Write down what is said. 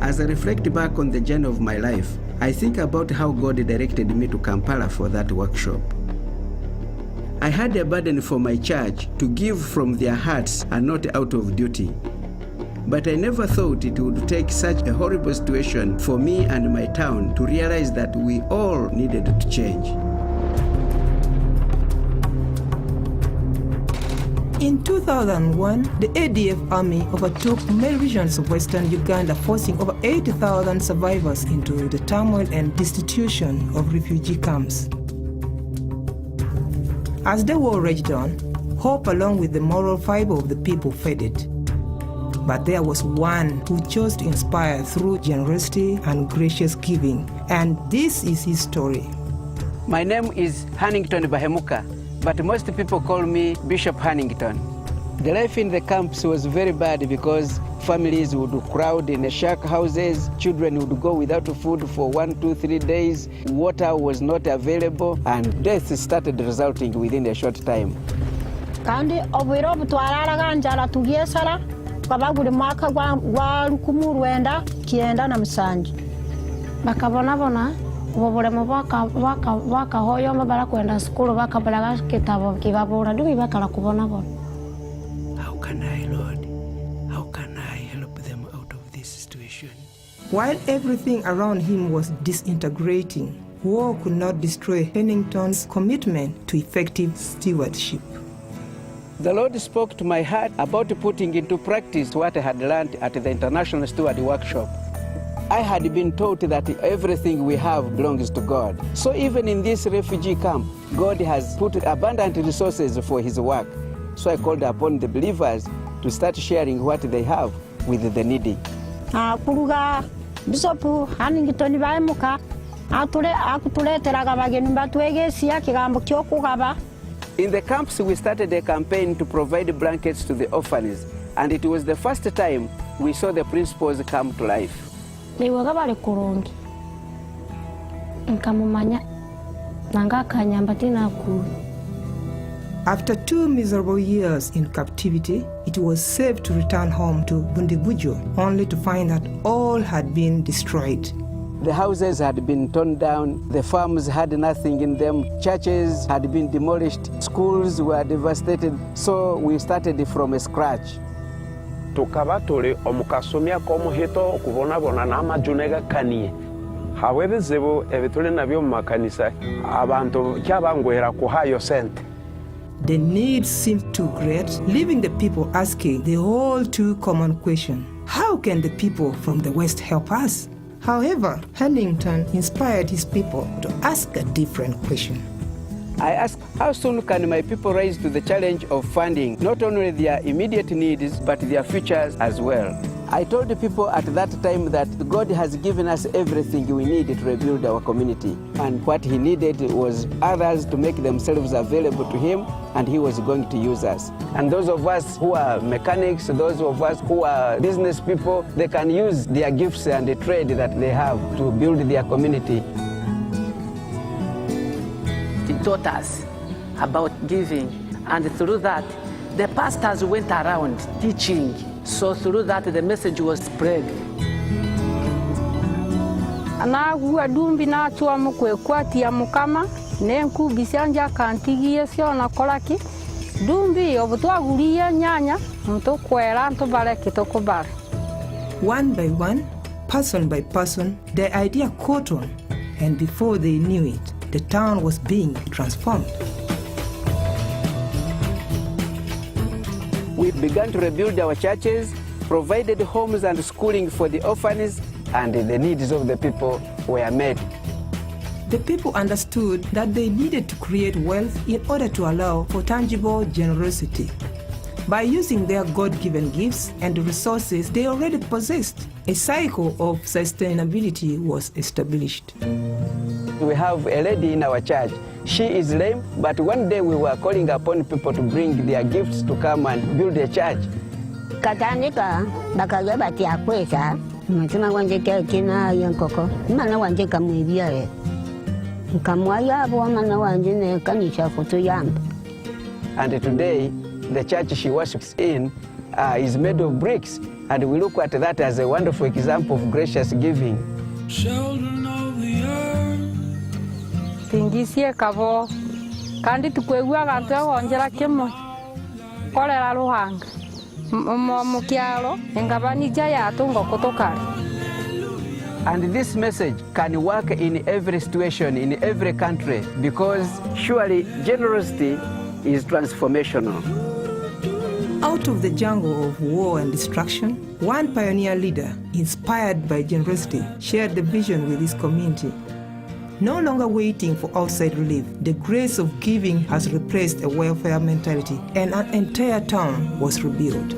As I reflect back on the journey of my life, I think about how God directed me to Kampala for that workshop. I had a burden for my church to give from their hearts and not out of duty. But I never thought it would take such a horrible situation for me and my town to realize that we all needed to change. In 2001, the ADF army overtook many regions of western Uganda, forcing over 80,000 survivors into the turmoil and destitution of refugee camps. As the war raged on, hope along with the moral fiber of the people faded. But there was one who chose to inspire through generosity and gracious giving, and this is his story. My name is Hannington Bahemuka, but most people call me Bishop Hannington. The life in the camps was very bad because families would crowd in the shack houses, children would go without food for 1, 2, 3 days, water was not available, and death started resulting within a short time. Kandi obwiro butwararaga njara tugiesara babagure mwaka gwa 1997 bakabona uburemo bakahoyoma barakwenda skulu bakabalaga kitabo kibabura ndubi bakala kubona bona. How can I, Lord? How can I help them out of this situation? While everything around him was disintegrating, war could not destroy Hannington's commitment to effective stewardship. The Lord spoke to my heart about putting into practice what I had learned at the International Steward Workshop. I had been taught that everything we have belongs to God. So even in this refugee camp, God has put abundant resources for his work. So I called upon the believers to start sharing what they have with the needy. Kuruga Bishop Hannington Bahemuka akutuleteraga bageni batwegesia kigambo kyokugaba. In the camps, we started a campaign to provide blankets to the orphans, and it was the first time we saw the principles come to life. Liwaga bali kurungi nkamumanya nanga kanyamba tina ku. After 2 miserable years in captivity, it was safe to return home to Bundibujo, only to find that all had been destroyed. The houses had been torn down, the farms had nothing in them, churches had been demolished, schools were devastated, so we started from scratch. Tukaba tuli omukasomya komuhito kubonabona n'amajunega kaniye hawe bizibu ebituli nabyo mu makanisa abantu kyabangwera kuhayo sente. The needs seemed too great, leaving the people asking the all too common question, how can the people from the West help us? However, Hannington inspired his people to ask a different question. I asked, how soon can my people rise to the challenge of funding not only their immediate needs, but their futures as well? I told the people at that time that God has given us everything we need to rebuild our community. And what he needed was others to make themselves available to him, and he was going to use us. And those of us who are mechanics, those of us who are business people, they can use their gifts and the trade that they have to build their community. He taught us about giving, and through that, the pastors went around teaching. So through that, the message was spread. Anaguwa dumbi na tuwa mkwekwa ya mukama nenku bisanja kantigie sio na kolaki dumbi obutwa gulia nyanya mto kwera nto bare kitoko bare. One by one, person by person, the idea caught on, and before they knew it, the town was being transformed. We began to rebuild our churches, provided homes and schooling for the orphans, and the needs of the people were met. The people understood that they needed to create wealth in order to allow for tangible generosity. By using their God-given gifts and resources they already possessed, a cycle of sustainability was established. We have a lady in our church. She is lame, but one day we were calling upon people to bring their gifts to come and build a church. Katanika bakaga bati akweka mtuma wanje kina yankoko mana wanje kamwibia kamwaya bo mana wanje ne kanisha foto yamba. And today the church she worships in is made of bricks. And we look at that as a wonderful example of gracious giving. Children of the earth. Tingisie kavo kandi tukwegua gantu agonjera kimo korera ruhanga mukiaro engabanija yatungo kutokari. And this message can work in every situation, in every country, because surely generosity is transformational. Out of the jungle of war and destruction, one pioneer leader, inspired by generosity, shared the vision with his community. No longer waiting for outside relief, the grace of giving has replaced a welfare mentality, and an entire town was rebuilt.